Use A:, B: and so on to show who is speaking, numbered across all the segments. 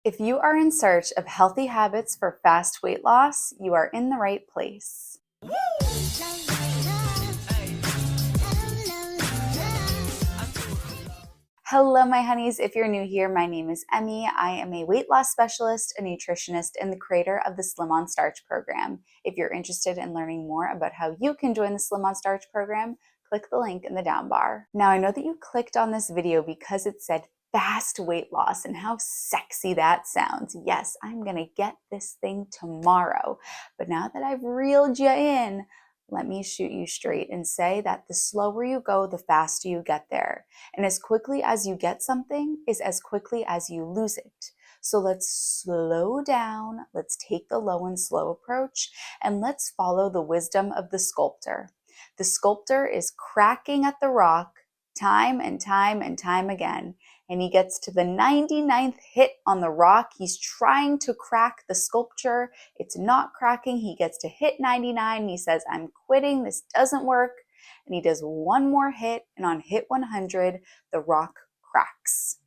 A: If you are in search of healthy habits for fast weight loss, you are in the right place. Hello, my honeys. If you're new here, my name is Emmie. I am a weight loss specialist, a nutritionist, and the creator of the Slim on Starch program. If you're interested in learning more about how you can join the Slim on Starch program, click the link in the down bar. Now, I know that you clicked on this video because it said fast weight loss and how sexy that sounds. Yes, I'm gonna get this thing tomorrow. But now that I've reeled you in, let me shoot you straight and say that the slower you go, the faster you get there. And as quickly as you get something is as quickly as you lose it. So let's slow down, let's take the low and slow approach, and let's follow the wisdom of the sculptor. The sculptor is cracking at the rock time and time and time again. And he gets to the 99th hit on the rock. He's trying to crack the sculpture. It's not cracking. He gets to hit 99. He says, I'm quitting. This doesn't work. And he does one more hit. And on hit 100, the rock cracks.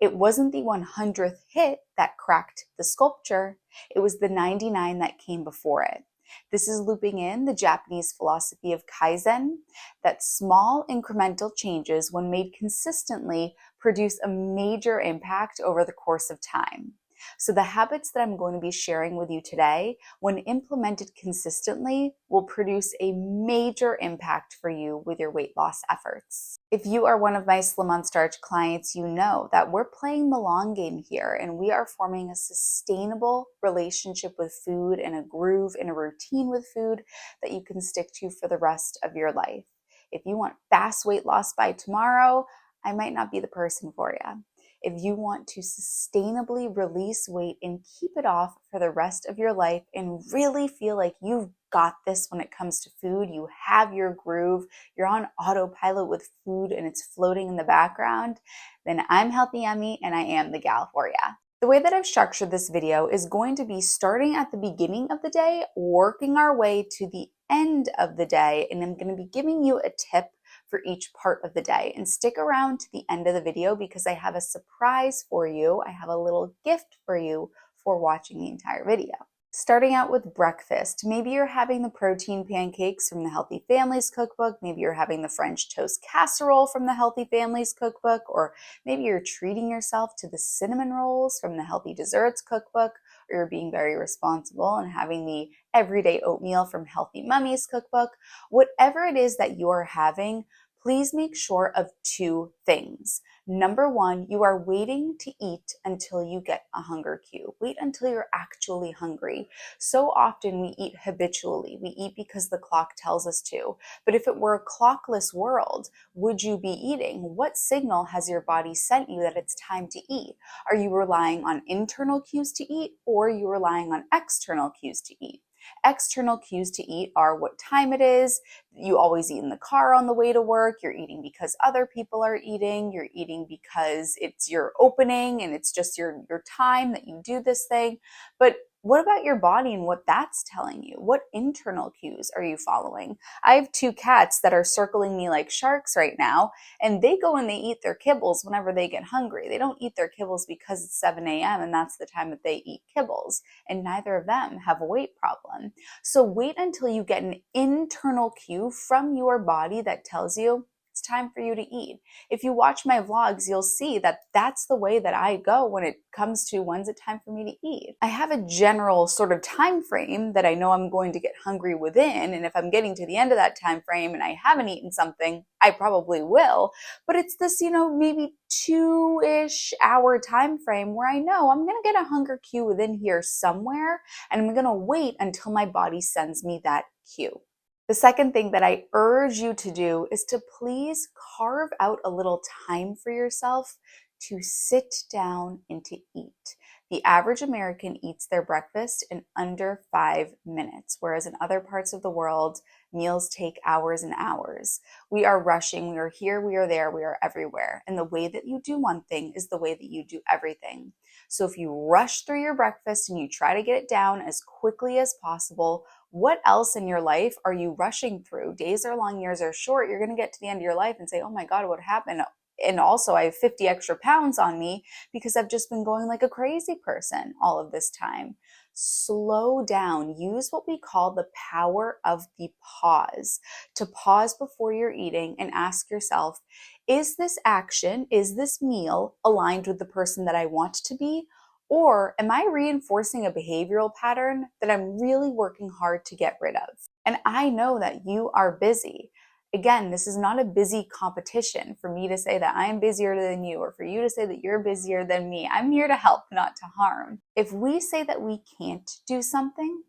A: It wasn't the 100th hit that cracked the sculpture. It was the 99 that came before it. This is looping in the Japanese philosophy of Kaizen, that small incremental changes, when made consistently, produce a major impact over the course of time. So the habits that I'm going to be sharing with you today, when implemented consistently, will produce a major impact for you with your weight loss efforts. If you are one of my Slim on Starch clients, you know that we're playing the long game here, and we are forming a sustainable relationship with food and a groove and a routine with food that you can stick to for the rest of your life. If you want fast weight loss by tomorrow, I might not be the person for you. If you want to sustainably release weight and keep it off for the rest of your life and really feel like you've got this when it comes to food, you have your groove, you're on autopilot with food and it's floating in the background, then I'm Healthy Emmie and I am the gal for ya. The way that I've structured this video is going to be starting at the beginning of the day, working our way to the end of the day, and I'm going to be giving you a tip for each part of the day. And stick around to the end of the video because I have a surprise for you. I have a little gift for you for watching the entire video. Starting out with breakfast, maybe you're having the protein pancakes from the Healthy Families cookbook, maybe you're having the French toast casserole from the Healthy Families cookbook, or maybe you're treating yourself to the cinnamon rolls from the Healthy Desserts cookbook, or you're being very responsible and having the everyday oatmeal from Healthy Mummies cookbook. Whatever it is that you're having, please make sure of two things. Number one, you are waiting to eat until you get a hunger cue. Wait until you're actually hungry. So often we eat habitually. We eat because the clock tells us to. But if it were a clockless world, would you be eating? What signal has your body sent you that it's time to eat? Are you relying on internal cues to eat, or are you relying on external cues to eat? External cues to eat are what time it is. You always eat in the car on the way to work. You're eating because other people are eating. You're eating because it's your opening and it's just your time that you do this thing. But what about your body and what that's telling you? What internal cues are you following? I have two cats that are circling me like sharks right now, and they go and they eat their kibbles whenever they get hungry. They don't eat their kibbles because it's 7 a.m. and that's the time that they eat kibbles, and neither of them have a weight problem. So wait until you get an internal cue from your body that tells you it's time for you to eat. If you watch my vlogs, you'll see that that's the way that I go when it comes to when's it time for me to eat. I have a general sort of time frame that I know I'm going to get hungry within, and if I'm getting to the end of that time frame and I haven't eaten something, I probably will. But it's this, maybe 2-ish hour time frame where I know I'm going to get a hunger cue within here somewhere, and I'm going to wait until my body sends me that cue. The second thing that I urge you to do is to please carve out a little time for yourself to sit down and to eat. The average American eats their breakfast in under 5 minutes, whereas in other parts of the world, meals take hours and hours. We are rushing, we are here, we are there, we are everywhere. And the way that you do one thing is the way that you do everything. So if you rush through your breakfast and you try to get it down as quickly as possible, what else in your life are you rushing through? Days are long, years are short. You're going to get to the end of your life and say, oh my God, what happened? And also I have 50 extra pounds on me because I've just been going like a crazy person all of this time. Slow down. Use what we call the power of the pause, to pause before you're eating and ask yourself, is this action, is this meal aligned with the person that I want to be? Or am I reinforcing a behavioral pattern that I'm really working hard to get rid of? And I know that you are busy. Again, this is not a busy competition for me to say that I am busier than you or for you to say that you're busier than me. I'm here to help, not to harm. If we say that we can't do something,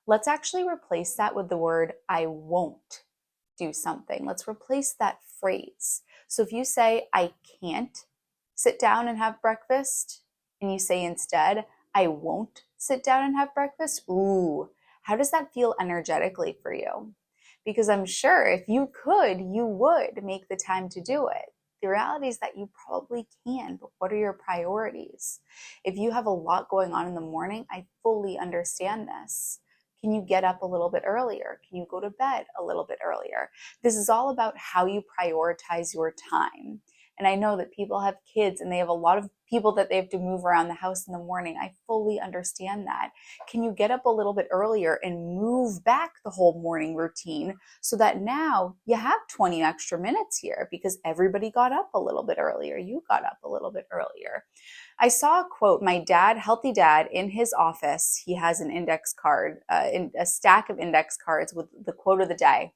A: let's actually replace that with the word I won't do something. Let's replace that phrase. So if you say, I can't sit down and have breakfast, and you say instead, I won't sit down and have breakfast, ooh, how does that feel energetically for you? Because I'm sure if you could, you would make the time to do it. The reality is that you probably can, but what are your priorities? If you have a lot going on in the morning, I fully understand this. Can you get up a little bit earlier? Can you go to bed a little bit earlier? This is all about how you prioritize your time. And I know that people have kids and they have a lot of people that they have to move around the house in the morning. I fully understand that. Can you get up a little bit earlier and move back the whole morning routine so that now you have 20 extra minutes here because everybody got up a little bit earlier? You got up a little bit earlier. I saw a quote, my dad, healthy dad, in his office, he has an index card, a stack of index cards with the quote of the day.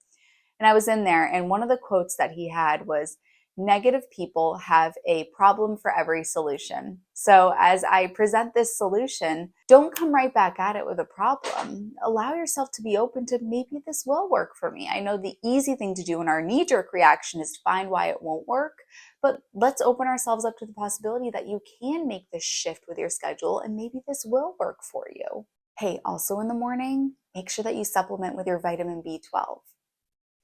A: And I was in there, and one of the quotes that he had was, negative people have a problem for every solution. So as I present this solution, don't come right back at it with a problem. Allow yourself to be open to maybe this will work for me. I know the easy thing to do in our knee-jerk reaction is to find why it won't work, but let's open ourselves up to the possibility that you can make this shift with your schedule and maybe this will work for you. Hey, also in the morning, make sure that you supplement with your vitamin B12.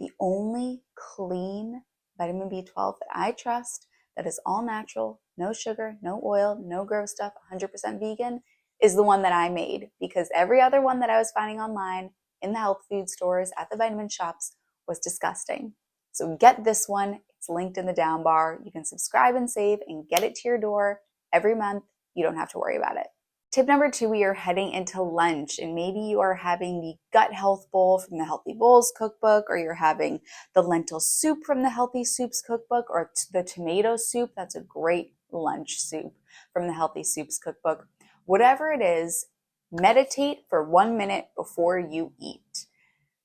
A: The only clean vitamin B12 that I trust, that is all natural, no sugar, no oil, no gross stuff, 100% vegan, is the one that I made, because every other one that I was finding online in the health food stores, at the vitamin shops, was disgusting. So get this one. It's linked in the down bar. You can subscribe and save and get it to your door every month. You don't have to worry about it. Tip number 2, we are heading into lunch, and maybe you are having the gut health bowl from the Healthy Bowls cookbook, or you're having the lentil soup from the Healthy Soups cookbook, or the tomato soup. That's a great lunch soup from the Healthy Soups cookbook. Whatever it is, meditate for 1 minute before you eat.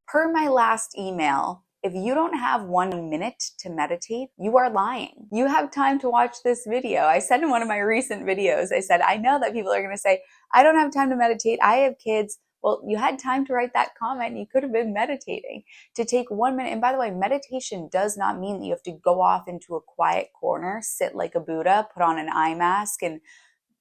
A: Per my last email, if you don't have 1 minute to meditate, you are lying. You have time to watch this video. I said in one of my recent videos, I said, I know that people are going to say, I don't have time to meditate. I have kids. Well, you had time to write that comment. You could have been meditating. To take 1 minute, and by the way, meditation does not mean that you have to go off into a quiet corner, sit like a Buddha, put on an eye mask, and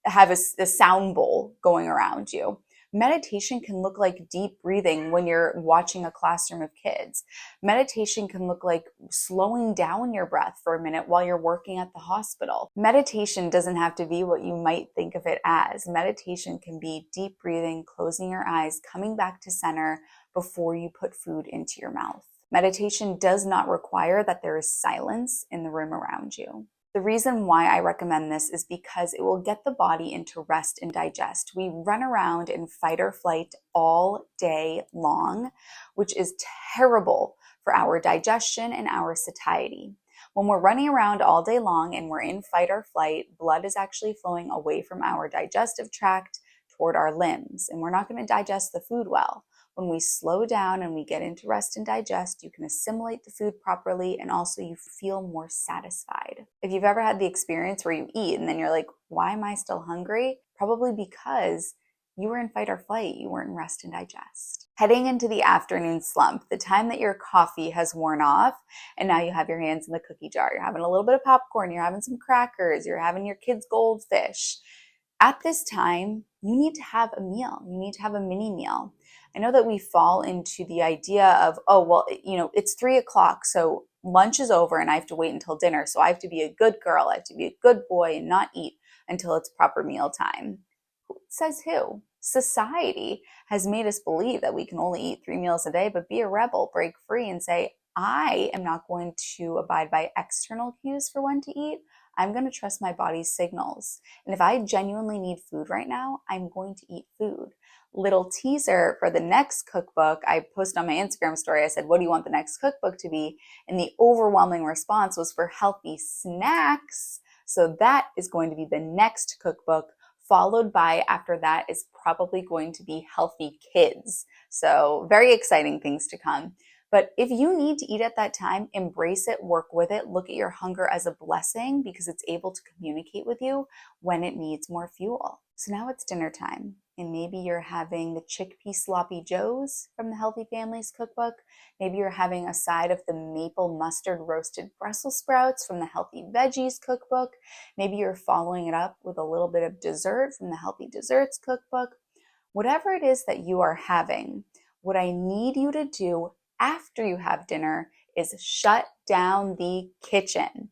A: have a sound bowl going around you. Meditation can look like deep breathing when you're watching a classroom of kids. Meditation can look like slowing down your breath for a minute while you're working at the hospital. Meditation doesn't have to be what you might think of it as. Meditation can be deep breathing, closing your eyes, coming back to center before you put food into your mouth. Meditation does not require that there is silence in the room around you. The reason why I recommend this is because it will get the body into rest and digest. We run around in fight or flight all day long, which is terrible for our digestion and our satiety. When we're running around all day long and we're in fight or flight, blood is actually flowing away from our digestive tract toward our limbs, and we're not going to digest the food well. When we slow down and we get into rest and digest, you can assimilate the food properly, and also you feel more satisfied. If you've ever had the experience where you eat and then you're like, why am I still hungry? Probably because you were in fight or flight, you weren't in rest and digest. Heading into the afternoon slump, the time that your coffee has worn off and now you have your hands in the cookie jar, you're having a little bit of popcorn, you're having some crackers, you're having your kids' goldfish. At this time, you need to have a meal. You need to have a mini meal. I know that we fall into the idea of, oh, well, it's 3:00, so lunch is over and I have to wait until dinner. So I have to be a good girl. I have to be a good boy and not eat until it's proper meal time. Says who? Society has made us believe that we can only eat 3 meals a day, but be a rebel, break free and say, I am not going to abide by external cues for when to eat. I'm going to trust my body's signals. And if I genuinely need food right now, I'm going to eat food. Little teaser for the next cookbook, I posted on my Instagram story, I said, what do you want the next cookbook to be? And the overwhelming response was for healthy snacks. So that is going to be the next cookbook, followed by, after that, is probably going to be healthy kids. So very exciting things to come. But if you need to eat at that time, embrace it, work with it, look at your hunger as a blessing because it's able to communicate with you when it needs more fuel. So now it's dinner time, and maybe you're having the chickpea sloppy joes from the Healthy Families cookbook. Maybe you're having a side of the maple mustard roasted Brussels sprouts from the Healthy Veggies cookbook. Maybe you're following it up with a little bit of dessert from the Healthy Desserts cookbook. Whatever it is that you are having, what I need you to do after you have dinner is shut down the kitchen.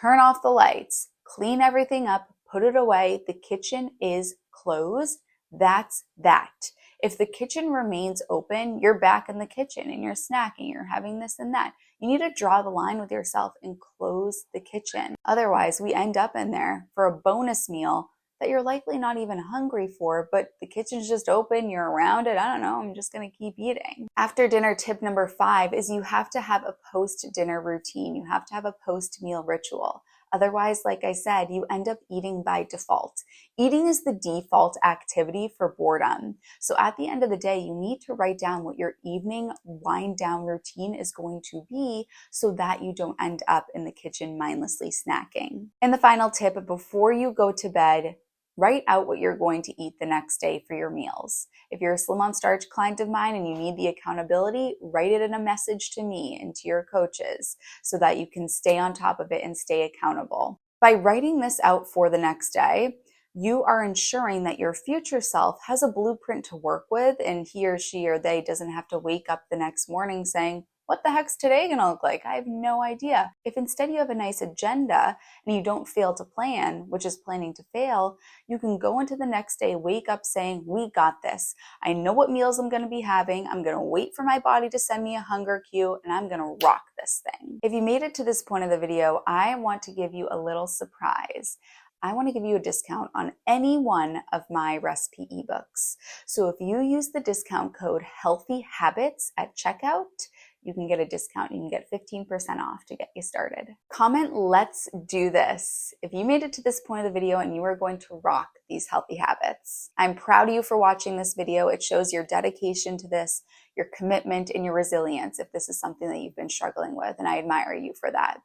A: Turn off the lights, clean everything up, put it away. The kitchen is closed. That's that. If the kitchen remains open, you're back in the kitchen and you're snacking, you're having this and that. You need to draw the line with yourself and close the kitchen. Otherwise, we end up in there for a bonus meal that you're likely not even hungry for, but the kitchen's just open, you're around it, I don't know, I'm just gonna keep eating. After dinner, tip number 5 is you have to have a post-dinner routine. You have to have a post-meal ritual. Otherwise, like I said, you end up eating by default. Eating is the default activity for boredom. So at the end of the day, you need to write down what your evening wind down routine is going to be so that you don't end up in the kitchen mindlessly snacking. And the final tip, before you go to bed, write out what you're going to eat the next day for your meals. If you're a Slim on Starch client of mine and you need the accountability, write it in a message to me and to your coaches so that you can stay on top of it and stay accountable. By writing this out for the next day, you are ensuring that your future self has a blueprint to work with, and he or she or they doesn't have to wake up the next morning saying, what the heck's today gonna look like? I have no idea. If instead you have a nice agenda and you don't fail to plan, which is planning to fail, you can go into the next day, wake up saying, we got this. I know what meals I'm gonna be having. I'm gonna wait for my body to send me a hunger cue, and I'm gonna rock this thing. If you made it to this point of the video, I want to give you a little surprise. I want to give you a discount on any one of my recipe ebooks. So if you use the discount code Healthy Habits at checkout, you can get a discount. You can get 15% off to get you started. Comment, let's do this. If you made it to this point of the video and you are going to rock these healthy habits. I'm proud of you for watching this video. It shows your dedication to this, your commitment, and your resilience if this is something that you've been struggling with, and I admire you for that.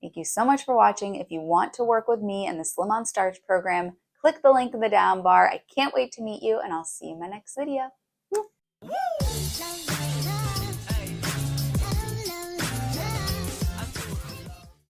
A: Thank you so much for watching. If you want to work with me in the Slim on Starch program, click the link in the down bar. I can't wait to meet you, and I'll see you in my next video.